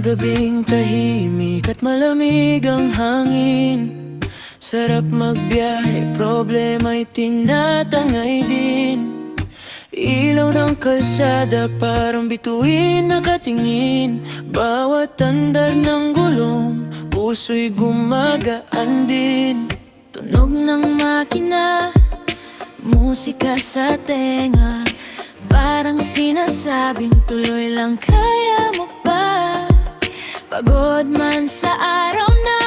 Mga gabing tahimik at malamig ang hangin. Sarap magbiyahe, problema'y tinatangay din. Ilaw ng kalsada parang bituin nakatingin. Bawat andar ng gulong, puso'y gumagaan din. Tunog ng makina, musika sa tenga, parang sinasabing tuloy lang, kaya mo pa. Pagod man sa araw na